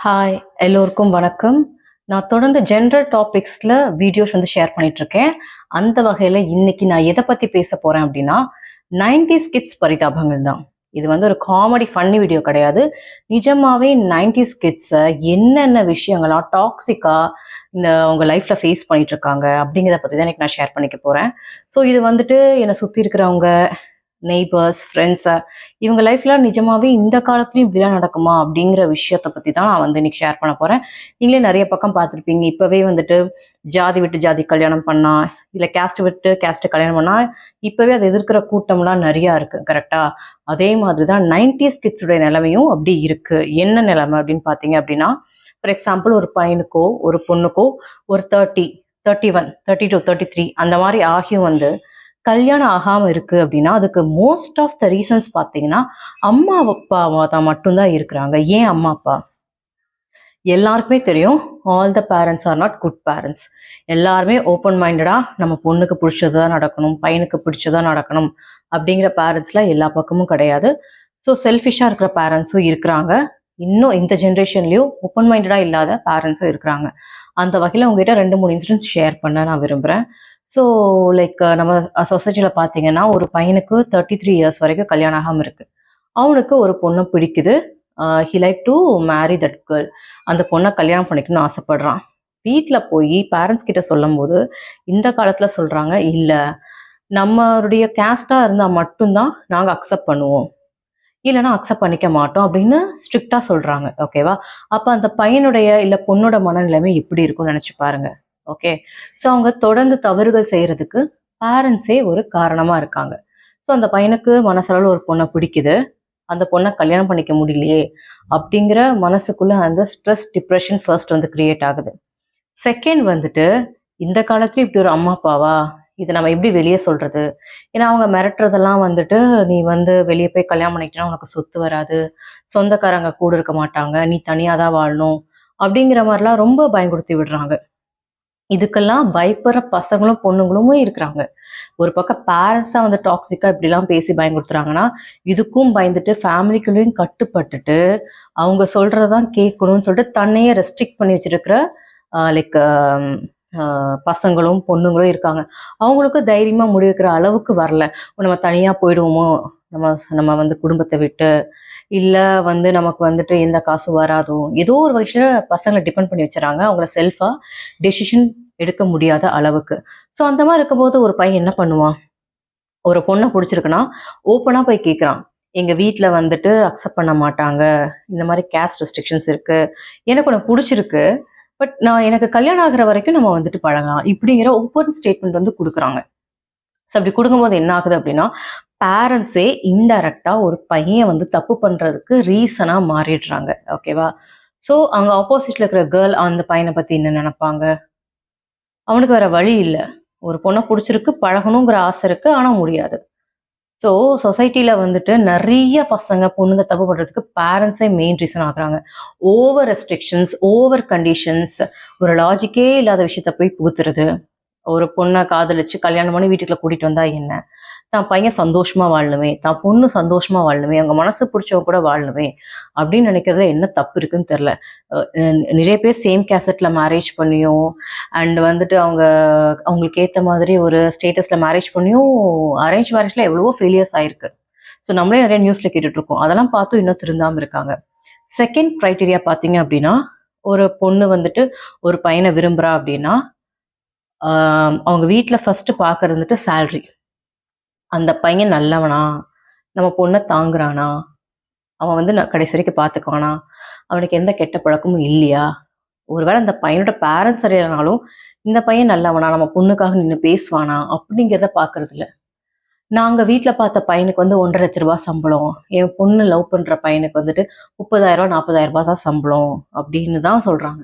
Hi எல்லோருக்கும் வணக்கம். நான் தொடர்ந்து ஜென்ரல் டாபிக்ஸில் வீடியோஸ் ஷேர் பண்ணிகிட்ருக்கேன். அந்த வகையில் இன்னைக்கு நான் எதை பற்றி பேச போகிறேன் அப்படின்னா 90s கிட்ஸ் பரிதாபங்கள் தான். இது ஒரு காமெடி ஃபன்னி வீடியோ கிடையாது. நிஜமாகவே 90s கிட்ஸை என்னென்ன விஷயங்களாம் டாக்ஸிக்காக அவங்க லைஃப்பில் ஃபேஸ் பண்ணிகிட்ருக்காங்க அப்படிங்கிறத பற்றி தான் எனக்கு நான் ஷேர் பண்ணிக்க போகிறேன். ஸோ இது என்னை சுற்றி இருக்கிறவங்க, நெய்பர்ஸ், ஃப்ரெண்ட்ஸை, இவங்க லைஃப்பில் நிஜமாகவே இந்த காலத்துலையும் இப்படிலாம் நடக்குமா அப்படிங்கிற விஷயத்தை பற்றி தான் நான் இன்னைக்கு ஷேர் பண்ண போகிறேன். நீங்களே நிறைய பக்கம் பார்த்துருப்பீங்க. இப்போவே ஜாதி விட்டு ஜாதி கல்யாணம் பண்ணால், இல்லை கேஸ்ட் விட்டு கேஸ்ட்டு கல்யாணம் பண்ணால் இப்போவே அதை எதிர்க்கிற கூட்டம்லாம் நிறையா இருக்குது. கரெக்டாக அதே மாதிரி தான் 90s கிட்ஸுடைய நிலைமையும் அப்படி இருக்குது. என்ன நிலைமை அப்படின்னு பார்த்தீங்க அப்படின்னா, ஃபார் எக்ஸாம்பிள் ஒரு பையனுக்கோ ஒரு பொண்ணுக்கோ ஒரு 30, 31, 32, 33 அந்த மாதிரி ஆகியும் கல்யாணம் ஆகாமல் இருக்குது அப்படின்னா அதுக்கு மோஸ்ட் ஆஃப் த ரீசன்ஸ் பார்த்தீங்கன்னா அம்மா அப்பாவா தான் மட்டும்தான் இருக்கிறாங்க. ஏன் அம்மா அப்பா? எல்லாருக்குமே தெரியும், all the parents are not good parents. எல்லாருமே ஓப்பன் மைண்டடாக நம்ம பொண்ணுக்கு பிடிச்சது தான் நடக்கணும், பையனுக்கு பிடிச்சதான் நடக்கணும் அப்படிங்கிற பேரண்ட்ஸ்லாம் எல்லா பக்கமும் கிடையாது. ஸோ செல்ஃபிஷாக இருக்கிற பேரண்ட்ஸும் இருக்கிறாங்க. இன்னும் இந்த ஜென்ரேஷன்லேயும் ஓப்பன் மைண்டடாக இல்லாத பேரண்ட்ஸும் இருக்கிறாங்க. அந்த வகையில் உங்ககிட்ட 2-3 இன்சிடென்ட்ஸ் ஷேர் பண்ண நான் விரும்புகிறேன். ஸோ நம்ம சொசைட்டியில் பார்த்தீங்கன்னா ஒரு பையனுக்கு 33 இயர்ஸ் வரைக்கும் கல்யாணம் ஆகாமல் இருக்குது. அவனுக்கு ஒரு பொண்ணை பிடிக்குது. He like to marry that girl. அந்த பொண்ணை கல்யாணம் பண்ணிக்கணும்னு ஆசைப்படுறான். வீட்டில் போய் பேரண்ட்ஸ் கிட்ட சொல்லும் போது இந்த காலத்தில் சொல்கிறாங்க, இல்லை நம்மளுடைய கேஸ்டாக இருந்தால் மட்டும்தான் நாங்கள் அக்செப்ட் பண்ணுவோம், இல்லைனா அக்செப்ட் பண்ணிக்க மாட்டோம் அப்படின்னு ஸ்ட்ரிக்டாக சொல்கிறாங்க. ஓகேவா? அப்போ அந்த பையனுடைய இல்லை பொண்ணோட மனநிலைமை எப்படி இருக்கும்னு நினச்சி பாருங்கள். ஓகே, ஸோ அவங்க தொடர்ந்து தவறுகள் செய்கிறதுக்கு பேரண்ட்ஸே ஒரு காரணமாக இருக்காங்க. ஸோ அந்த பையனுக்கு மனசளவில் ஒரு பொண்ணை பிடிக்குது, அந்த பொண்ணை கல்யாணம் பண்ணிக்க முடியலையே அப்படிங்கிற மனசுக்குள்ளே அந்த ஸ்ட்ரெஸ், டிப்ரெஷன் ஃபர்ஸ்ட் கிரியேட் ஆகுது. செகண்ட் இந்த காலத்துலேயும் இப்படி ஒரு அம்மா அப்பாவா, இதை நம்ம எப்படி வெளியே சொல்கிறது? ஏன்னா அவங்க மிரட்டுறதெல்லாம் நீ வெளியே போய் கல்யாணம் பண்ணிக்கிட்டா உனக்கு சொத்து வராது, சொந்தக்காரங்க கூட இருக்க மாட்டாங்க, நீ தனியாக தான் வாழணும் அப்படிங்கிற மாதிரிலாம் ரொம்ப பயன்படுத்தி விடுறாங்க. இதுக்கெல்லாம் பயப்படுற பசங்களும் பொண்ணுங்களும் இருக்கிறாங்க. ஒரு பக்கம் பேரண்ட்ஸாக டாக்ஸிக்காக இப்படிலாம் பேசி பயன்படுத்துகிறாங்கன்னா, இதுக்கும் பயந்துட்டு ஃபேமிலிக்குள்ளேயும் கட்டுப்பட்டுட்டு அவங்க சொல்கிறதான் கேட்கணும்னு சொல்லிட்டு தன்னையே ரெஸ்ட்ரிக்ட் பண்ணி வச்சுருக்கிற லைக் பசங்களும் பொண்ணுங்களும் இருக்காங்க. அவங்களுக்கு தைரியமாக முடிவுக்கிற அளவுக்கு வரல. நம்ம தனியாக போயிடுவோமோ, நம்ம குடும்பத்தை விட்டு, இல்லை நமக்கு எந்த காசும் வராதோ, ஏதோ ஒரு வகையில் பசங்களை டிபெண்ட் பண்ணி வச்சுறாங்க. அவங்கள செல்ஃபாக டெசிஷன் எடுக்க முடியாத அளவுக்கு. ஸோ அந்த மாதிரி இருக்கும்போது ஒரு பையன் என்ன பண்ணுவான்? ஒரு பொண்ணை பிடிச்சிருக்குன்னா ஓப்பனாக போய் கேட்குறான். எங்கள் வீட்டில் அக்செப்ட் பண்ண மாட்டாங்க, இந்த மாதிரி கேஸ்ட் ரெஸ்ட்ரிக்ஷன்ஸ் இருக்குது, எனக்கு உனக்கு பிடிச்சிருக்கு, பட் எனக்கு கல்யாணம் ஆகிற வரைக்கும் நம்ம பழகலாம் இப்படிங்கிற ஓப்பன் ஸ்டேட்மெண்ட் கொடுக்குறாங்க. ஸோ அப்படி கொடுக்கும்போது என்ன ஆகுது அப்படின்னா, பேரண்ட்ஸே இன்டைரக்டாக ஒரு பையன் தப்பு பண்ணுறதுக்கு ரீசனாக மாறிடுறாங்க. ஓகேவா? ஸோ அங்கே ஆப்போசிட்டில் இருக்கிற கேர்ள் அந்த பையனை பற்றி என்ன நினைப்பாங்க? அவனுக்கு வேற வழி இல்லை. ஒரு பொண்ணை பிடிச்சிருக்கு, பழகணுங்கிற ஆசை இருக்குது, ஆனால் முடியாது. ஸோ சொசைட்டியில் நிறைய பசங்க பொண்ணுங்க தப்பு பண்ணுறதுக்கு பேரண்ட்ஸே மெயின் ரீசன் ஆகுறாங்க. ஓவர் ரெஸ்ட்ரிக்ஷன்ஸ், ஓவர் கண்டிஷன்ஸ், ஒரு லாஜிக்கே இல்லாத விஷயத்த போய் புகுத்துறது. ஒரு பொண்ணை காதலிச்சு கல்யாணம் பண்ணி வீட்டுக்குள்ள கூட்டிகிட்டு வந்தா என்ன? தான் பையன் சந்தோஷமா வாழணுமே, தான் பொண்ணு சந்தோஷமா வாழணுமே, அவங்க மனசு பிடிச்சவங்க கூட வாழணுமே அப்படின்னு நினைக்கிறதுல என்ன தப்பு இருக்குன்னு தெரில. நிறைய பேர் சேம் கேசட்ல மேரேஜ் பண்ணியும் அண்ட் அவங்களுக்கு ஏற்ற மாதிரி ஒரு ஸ்டேட்டஸ்ல மேரேஜ் பண்ணியும் அரேஞ்ச் மேரேஜ்ல எவ்வளவோ ஃபெயிலியர்ஸ் ஆயிருக்கு. ஸோ நம்மளே நிறைய நியூஸ்ல கேட்டுட்ருக்கோம். அதெல்லாம் பார்த்து இன்னும் திருந்தாமல் இருக்காங்க. செகண்ட் க்ரைட்டீரியா பார்த்தீங்க அப்படின்னா, ஒரு பொண்ணு ஒரு பையனை விரும்புகிறா அப்படின்னா அவங்க வீட்டில் ஃபஸ்ட்டு பார்க்கறது சேல்ரி. அந்த பையன் நல்லவனா, நம்ம பொண்ணை தாங்குறானா, அவன் கடைசி வரைக்கும் பார்த்துக்குவானா, அவனுக்கு எந்த கெட்ட பழக்கமும் இல்லையா, ஒருவேளை அந்த பையனோட பேரண்ட்ஸ் சரியில்லைனாலும் இந்த பையன் நல்லவனா, நம்ம பொண்ணுக்காக நின்று பேசுவானா அப்படிங்கிறத பார்க்கறது இல்லை. நாங்கள் வீட்டில் பார்த்த பையனுக்கு 1.5 லட்ச ரூபா சம்பளம், என் பொண்ணு லவ் பண்ணுற பையனுக்கு 30,000 40,000 தான் சம்பளம் அப்படின்னு தான் சொல்கிறாங்க.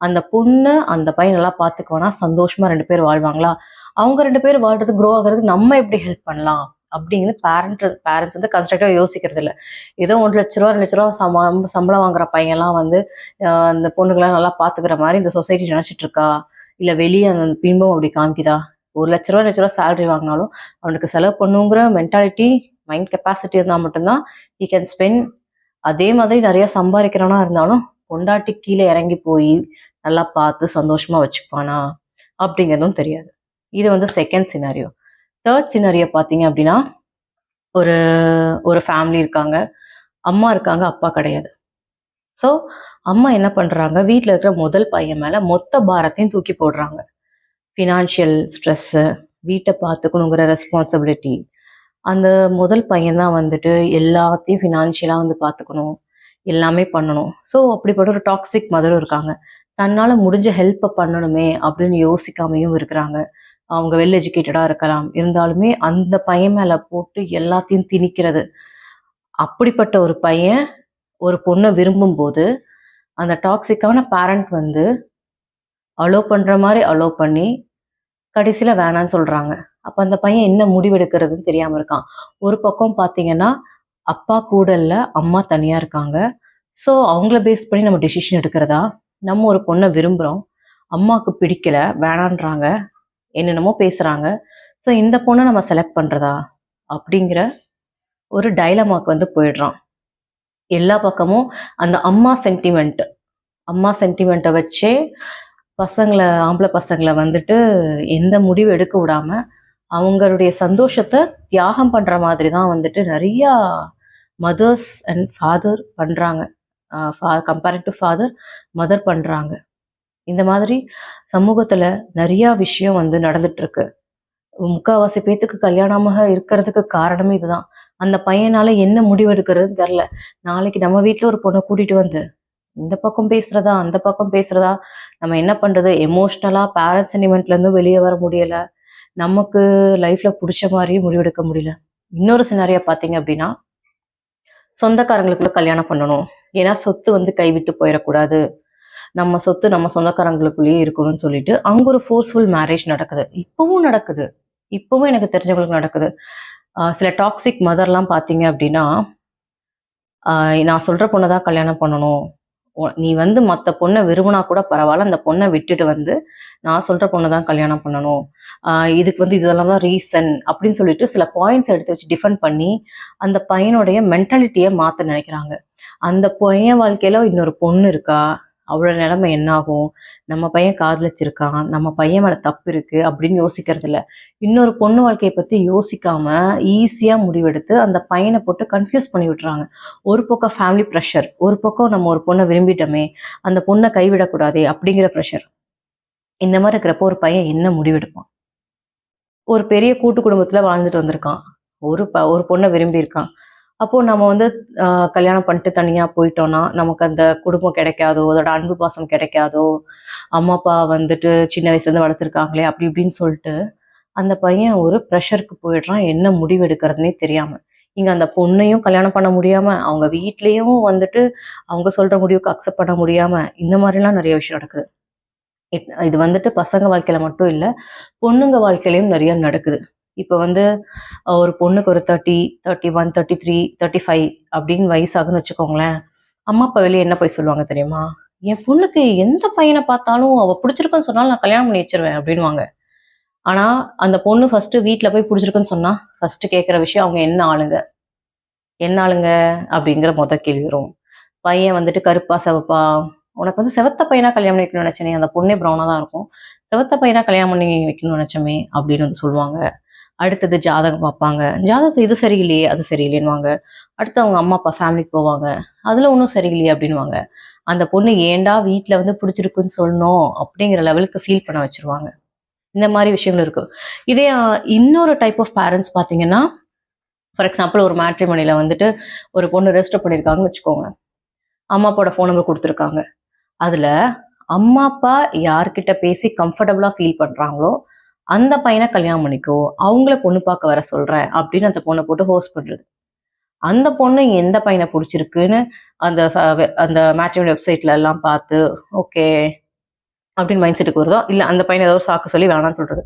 அந்த பொண்ணு அந்த பையன் நல்லா பார்த்துக்குவானா, சந்தோஷமா 2 பேர் வாழ்வாங்களா, அவங்க 2 பேர் வாழ்றது க்ரோ ஆகிறதுக்கு நம்ம எப்படி ஹெல்ப் பண்ணலாம் அப்படிங்கிறது பேரண்ட்ஸ் கன்ஸ்ட்ரக்டிவாக யோசிக்கிறது இல்லை. ஏதோ 1 லட்ச ரூபா 2 லட்ச ரூபா சம்பளம் வாங்குற பையன்லாம் அந்த பொண்ணுங்களாம் நல்லா பார்த்துக்கிற மாதிரி இந்த சொசைட்டி நினச்சிட்டு இருக்கா, இல்லை வெளியே அந்த பின்பம் அப்படி காமிக்குதா? 1 லட்ச ரூபா 2 லட்ச ரூபா சேலரி வாங்கினாலும் அவனுக்கு செலவு பண்ணுங்கிற மென்டாலிட்டி, மைண்ட் கெப்பாசிட்டி இருந்தால் மட்டும்தான் ஹி கேன் ஸ்பெண்ட். அதே மாதிரி நிறைய சம்பாதிக்கிறவனா இருந்தாலும் பொண்டாட்டி கீழே இறங்கி போய் நல்லா பார்த்து சந்தோஷமா வச்சுப்பானா அப்படிங்கிறதும் தெரியாது. இது வந்து செகண்ட் சினாரியோ. தேர்ட் சினாரியோ பார்த்தீங்க அப்படின்னா, ஒரு ஒரு ஃபேமிலி இருக்காங்க, அம்மா இருக்காங்க, அப்பா கிடையாது. ஸோ அம்மா என்ன பண்றாங்க, வீட்டில் இருக்கிற முதல் பையன் மேல மொத்த பாரத்தையும் தூக்கி போடுறாங்க. ஃபினான்ஷியல் ஸ்ட்ரெஸ்ஸு, வீட்டை பார்த்துக்கணுங்கிற ரெஸ்பான்சிபிலிட்டி. அந்த முதல் பையன் தான் வந்துட்டு எல்லாத்தையும் ஃபினான்ஷியலாக வந்து பார்த்துக்கணும், எல்லாமே பண்ணணும். ஸோ அப்படிப்பட்ட ஒரு டாக்ஸிக் மதரும் இருக்காங்க. தன்னால் முடிஞ்ச ஹெல்ப்பை பண்ணணுமே அப்படின்னு யோசிக்காமையும் இருக்கிறாங்க. அவங்க வெல் எஜுகேட்டடாக இருக்கலாம், இருந்தாலுமே அந்த பையன் மேலே போட்டு எல்லாத்தையும் திணிக்கிறது. அப்படிப்பட்ட ஒரு பையன் ஒரு பொண்ணை விரும்பும்போது அந்த டாக்ஸிக்கான பேரண்ட் வந்து அலோவ் பண்ணுற மாதிரி அலோவ் பண்ணி கடைசியில் வேணான்னு சொல்கிறாங்க. அப்போ அந்த பையன் என்ன முடிவெடுக்கிறதுன்னு தெரியாமல் இருக்கான். ஒரு பக்கம் பார்த்தீங்கன்னா அப்பா கூட இல்லை, அம்மா தனியாக இருக்காங்க. ஸோ அவங்கள பேஸ் பண்ணி நம்ம டெசிஷன் எடுக்கிறதா, நம்ம ஒரு பொண்ணை விரும்புகிறோம், அம்மாவுக்கு பிடிக்கல வேணான்றாங்க, என்னென்னமோ பேசுகிறாங்க, ஸோ இந்த பொண்ணை நம்ம செலக்ட் பண்ணுறதா அப்படிங்கிற ஒரு டைலமாக்கு வந்து போயிடுறான். எல்லா பக்கமும் அந்த அம்மா சென்டிமெண்ட்டை வச்சே பசங்களை, ஆம்பளை பசங்களை வந்துட்டு எந்த முடிவு எடுக்க விடாம அவங்களுடைய சந்தோஷத்தை தியாகம் பண்ணுற மாதிரி தான் வந்துட்டு நிறையா மதர்ஸ் அண்ட் ஃபாதர் பண்ணுறாங்க. கம்பேரிங் டு ஃபாதர், மதர் பண்ணுறாங்க. இந்த மாதிரி சமூகத்தில் நிறையா விஷயம் வந்து நடந்துட்டுருக்கு. முக்கால்வாசி பேத்துக்கு கல்யாணமாக இருக்கிறதுக்கு காரணமே இதுதான். அந்த பையனால் என்ன முடிவெடுக்கிறதுன்னு தெரில. நாளைக்கு நம்ம வீட்டில் ஒரு பொண்ணை கூட்டிகிட்டு வந்து இந்த பக்கம் பேசுகிறதா அந்த பக்கம் பேசுகிறதா, நம்ம என்ன பண்ணுறது, எமோஷ்னலாக பேரண்ட்ஸ் சென்டிமெண்ட்லேருந்து வெளியே வர முடியலை, நமக்கு லைஃப்பில் பிடிச்ச மாதிரியும் முடிவெடுக்க முடியல. இன்னொரு சினாரியா பார்த்தீங்க அப்படின்னா, சொந்தக்காரங்களுக்குள்ள கல்யாணம் பண்ணணும், ஏன்னா சொத்து வந்து கைவிட்டு போயிடக்கூடாது, நம்ம சொத்து நம்ம சொந்தக்காரங்களுக்குள்ளேயே இருக்கணும்னு சொல்லிட்டு அங்கே ஒரு ஃபோர்ஸ்ஃபுல் மேரேஜ் நடக்குது. இப்போவும் எனக்கு தெரிஞ்சவங்களுக்கு நடக்குது. சில டாக்ஸிக் மதர்லாம் பார்த்தீங்க அப்படின்னா, நான் சொல்கிற பொண்ணை தான் கல்யாணம் பண்ணணும், நீ வந்து மற்ற பொண்ணை விரும்பினா கூட பரவாயில்ல, அந்த பொண்ணை விட்டுட்டு வந்து நான் சொல்கிற பொண்ணை தான் கல்யாணம் பண்ணணும், இதுக்கு வந்து இதெல்லாம் தான் ரீசன் அப்படின்னு சொல்லிட்டு சில பாயிண்ட்ஸ் எடுத்து வச்சு டிஃபெண்ட் பண்ணி அந்த பையனுடைய மென்டாலிட்டியை மாற்ற நினைக்கிறாங்க. அந்த பையன் வாழ்க்கையில் இன்னொரு பொண்ணு இருக்கா, அவளோட நிலைமை என்ன ஆகும், நம்ம பையன் காதலிச்சிருக்கான், நம்ம பையன் மேலே தப்பு இருக்குது அப்படின்னு யோசிக்கிறது இல்லை. இன்னொரு பொண்ணு வாழ்க்கையை பற்றி யோசிக்காமல் ஈஸியாக முடிவெடுத்து அந்த பையனை போட்டு கன்ஃபியூஸ் பண்ணி விட்டுறாங்க. ஒரு பக்கம் ஃபேமிலி ப்ரெஷர், ஒரு பக்கம் நம்ம ஒரு பொண்ணை விரும்பிட்டோமே அந்த பொண்ணை கைவிடக்கூடாதே அப்படிங்கிற ப்ரெஷர். இந்த மாதிரி இருக்கிறப்போ ஒரு பையன் என்ன முடிவெடுப்பான்? ஒரு பெரிய கூட்டு குடும்பத்தில் வாழ்ந்துட்டு வந்திருக்கான், ஒரு பொண்ணை விரும்பியிருக்கான். அப்போது நம்ம வந்து கல்யாணம் பண்ணிட்டு தனியாக போயிட்டோன்னா நமக்கு அந்த குடும்பம் கிடைக்காதோ, அதோட அன்பு பாசம் கிடைக்காதோ, அம்மா அப்பா வந்துட்டு சின்ன வயசுலேருந்து வளர்த்துருக்காங்களே அப்படி இப்படின்னு சொல்லிட்டு அந்த பையன் ஒரு ப்ரெஷருக்கு போயிடுறான், என்ன முடிவு எடுக்கிறதுனே தெரியாமல். இங்கே அந்த பொண்ணையும் கல்யாணம் பண்ண முடியாமல், அவங்க வீட்லேயும் வந்துட்டு அவங்க சொல்கிற முடிவுக்கு அக்செப்ட் பண்ண முடியாமல், இந்த மாதிரிலாம் நிறைய விஷயம் நடக்குது. இது வந்துட்டு பசங்க வாழ்க்கையில் மட்டும் இல்லை, பொண்ணுங்க வாழ்க்கையிலையும் நிறைய நடக்குது. இப்போ வந்து ஒரு பொண்ணுக்கு ஒரு 30, 31, 33, 35 அப்படின்னு வயசாகுன்னு வச்சுக்கோங்களேன். அம்மா அப்பா வெளியே என்ன போய் சொல்லுவாங்க தெரியுமா? என் பொண்ணுக்கு எந்த பையனை பார்த்தாலும் அவள் பிடிச்சிருக்குன்னு சொன்னாலும் நான் கல்யாணம் பண்ணி வச்சிருவேன் அப்படின்வாங்க. ஆனால் அந்த பொண்ணு ஃபஸ்ட்டு வீட்டில் போய் பிடிச்சிருக்குன்னு சொன்னால் ஃபஸ்ட்டு கேட்குற விஷயம் அவங்க என்ன ஆளுங்க அப்படிங்கிற கேள்வி வரும். பையன் வந்துட்டு கருப்பா சிவப்பா, உனக்கு வந்து செவத்த பையனா கல்யாணம் பண்ணி வைக்கணும்னு நினச்சேனே, அந்த பொண்ணே ப்ரௌனாக தான் இருக்கும், செவத்த பையனா கல்யாணம் பண்ணி வைக்கணும்னு நினச்சோமே அப்படின்னு வந்து சொல்லுவாங்க. அடுத்தது ஜாதகம் பார்ப்பாங்க, ஜாதகத்தில் இது சரியில்லையே அது சரியில்லைன்னுவாங்க. அடுத்து அவங்க அம்மா அப்பா ஃபேமிலிக்கு போவாங்க, அதில் ஒன்றும் சரியில்லையே அப்படின்வாங்க. அந்த பொண்ணு ஏண்டா வீட்டில் வந்து பிடிச்சிருக்குன்னு சொல்லணும் அப்படிங்கிற லெவலுக்கு ஃபீல் பண்ண வச்சுருவாங்க. இந்த மாதிரி விஷயங்கள் இருக்குது. இதே இன்னொரு டைப் ஆஃப் பேரண்ட்ஸ் பார்த்தீங்கன்னா, ஃபார் எக்ஸாம்பிள் ஒரு மேட்ரிமோனியில் வந்துட்டு ஒரு பொண்ணு ரெஜிஸ்டர் பண்ணியிருக்காங்கன்னு வச்சுக்கோங்க, அம்மா அப்பாவோட ஃபோன் நம்பர் கொடுத்துருக்காங்க. அதில் அம்மா அப்பா யார்கிட்ட பேசி கம்ஃபர்டபுளாக ஃபீல் பண்ணுறாங்களோ அந்த பையனை கல்யாணம் பண்ணிக்கோ, அவங்கள பொண்ணு பார்க்க வர சொல்கிறேன் அப்படின்னு அந்த பொண்ணை போட்டு ஹோஸ்ட் பண்ணுறது. அந்த பொண்ணு எந்த பையனை பிடிச்சிருக்குன்னு அந்த மேட்ரிமோனி வெப்சைட்ல எல்லாம் பார்த்து ஓகே அப்படின்னு மைண்ட் செட்டுக்கு வருதோ, இல்லை அந்த பையனை ஏதோ சாக்கு சொல்லி வேணான்னு சொல்கிறது.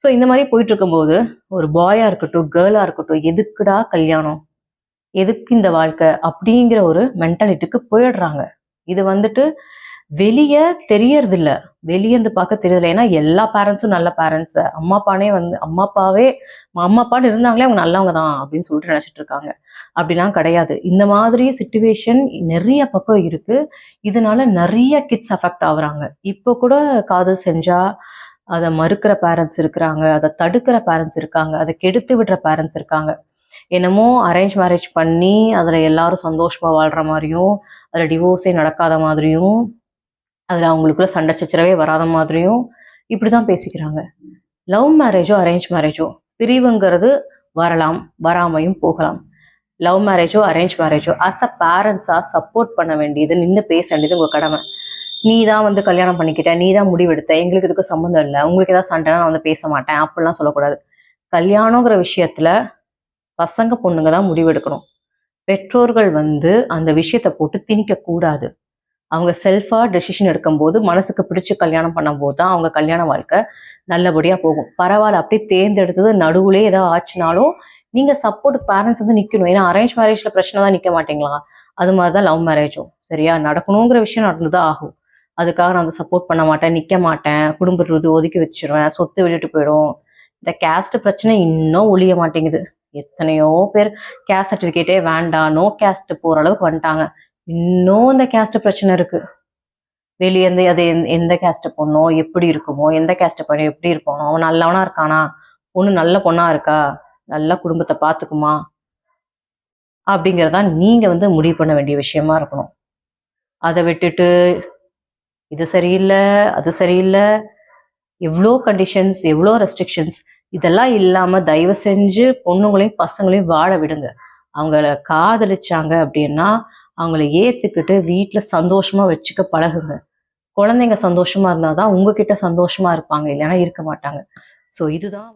ஸோ இந்த மாதிரி போயிட்டு இருக்கும்போது ஒரு பாயாக இருக்கட்டும் கேர்ளாக இருக்கட்டும், எதுக்குடா கல்யாணம், எதுக்கு இந்த வாழ்க்கை அப்படிங்கிற ஒரு மென்டாலிட்டிக்கு போயிடுறாங்க. இது வந்துட்டு வெளியே தெரியறது இல்ல, வெளியே இருந்து பார்க்க தெரியல. ஏன்னா எல்லா பேரண்ட்ஸும் நல்ல பேரண்ட்ஸ், அம்மா அப்பானே வந்து அம்மா அப்பான்னு இருந்தாங்களே அவங்க நல்லவங்க தான் அப்படின்னு சொல்லிட்டு நினைச்சிட்டு இருக்காங்க. அப்படிலாம் கிடையாது. இந்த மாதிரி சிச்சுவேஷன் நிறைய பக்கம் இருக்கு. இதனால நிறைய கிட்ஸ் அஃபெக்ட் ஆகுறாங்க. இப்போ கூட காதல் செஞ்சா அதை மறுக்கிற பேரண்ட்ஸ் இருக்கிறாங்க, அதை தடுக்கிற பேரண்ட்ஸ் இருக்காங்க, அதை கெடுத்து விடுற பேரண்ட்ஸ் இருக்காங்க. என்னமோ அரேஞ்ச் மேரேஜ் பண்ணி அதில் எல்லாரும் சந்தோஷமா வாழ்ற மாதிரியும், அதில் டிவோர்ஸே நடக்காத மாதிரியும், அதில் அவங்களுக்குள்ள சண்டை சச்சரவே வராத மாதிரியும் இப்படி தான் பேசிக்கிறாங்க. லவ் மேரேஜோ அரேஞ்ச் மேரேஜோ பிரிவுங்கிறது வரலாம், வராமையும் போகலாம். லவ் மேரேஜோ அரேஞ்ச் மேரேஜோ அஸ் அ பேரண்ட்ஸாக சப்போர்ட் பண்ண வேண்டியது, நின்று பேச வேண்டியது உங்கள் கடமை. நீ தான் வந்து கல்யாணம் பண்ணிக்கிட்ட, நீ தான் முடிவெடுத்த, எங்களுக்கு இதுக்கு சம்மந்தம் இல்லை, உங்களுக்கு ஏதாவது சண்டைனா நான் வந்து பேச மாட்டேன் அப்படிலாம் சொல்லக்கூடாது. கல்யாணங்கிற விஷயத்துல பசங்க பொண்ணுங்க தான் முடிவெடுக்கணும். பெற்றோர்கள் வந்து அந்த விஷயத்தை போட்டு திணிக்க கூடாது. அவங்க செல்ஃபா டெசிஷன் எடுக்கும்போது, மனசுக்கு பிடிச்சு கல்யாணம் பண்ணும்போது தான் அவங்க கல்யாண வாழ்க்கை நல்லபடியா போகும். பரவாயில்ல, அப்படியே தேர்ந்தெடுத்தது நடுவுலே ஏதாவது ஆச்சுனாலும் நீங்க சப்போர்ட் பேரண்ட்ஸ் வந்து நிக்கணும். ஏன்னா அரேஞ்ச் மேரேஜ்ல பிரச்சனை தான் நிக்க மாட்டீங்களா? அது மாதிரிதான் லவ் மேரேஜும். சரியா? நடக்கணுங்கிற விஷயம் நடந்துதான் ஆகும். அதுக்காக நான் வந்து சப்போர்ட் பண்ண மாட்டேன், நிக்க மாட்டேன், குடும்பத்தை ஒதுக்கி வச்சிருவேன், சொத்து விட்டுட்டு போயிடும். இந்த கேஸ்ட் பிரச்சனை இன்னும் ஒழிய மாட்டேங்குது. எத்தனையோ பேர் கேஸ்ட் சர்டிபிகேட்டே வேண்டாம், நோ கேஸ்ட் போற அளவுக்கு வந்துட்டாங்க. இன்னும் இந்த கேஸ்ட் பிரச்சனை இருக்கு. வெளியேந்து அது எந்த கேஸ்ட் பொண்ணோ எப்படி இருக்குமோ, எந்த கேஸ்ட் பையன் எப்படி இருப்பானோ, அவன் நல்லவனா இருக்கானா, பொண்ணு நல்ல பொண்ணா இருக்கா, நல்ல குடும்பத்தை பார்த்துக்குமா, அப்படிங்கிறதா நீங்க வந்து முடிவு பண்ண வேண்டிய விஷயமா இருக்கணும். அதை விட்டுட்டு இது சரியில்லை, அது சரியில்லை, எவ்வளோ கண்டிஷன்ஸ், எவ்வளோ ரெஸ்ட்ரிக்ஷன்ஸ், இதெல்லாம் இல்லாம தயவு செஞ்சு பொண்ணுங்களையும் பசங்களையும் வாழ விடுங்க. அவங்கள காதலிச்சாங்க அப்படின்னா அவங்கள ஏத்துக்கிட்டு வீட்டுல சந்தோஷமா வச்சுக்க பழகுங்க. குழந்தைங்க சந்தோஷமா இருந்தாதான் உங்ககிட்ட சந்தோஷமா இருப்பாங்க, இல்லைன்னா இருக்க மாட்டாங்க. ஸோ இதுதான்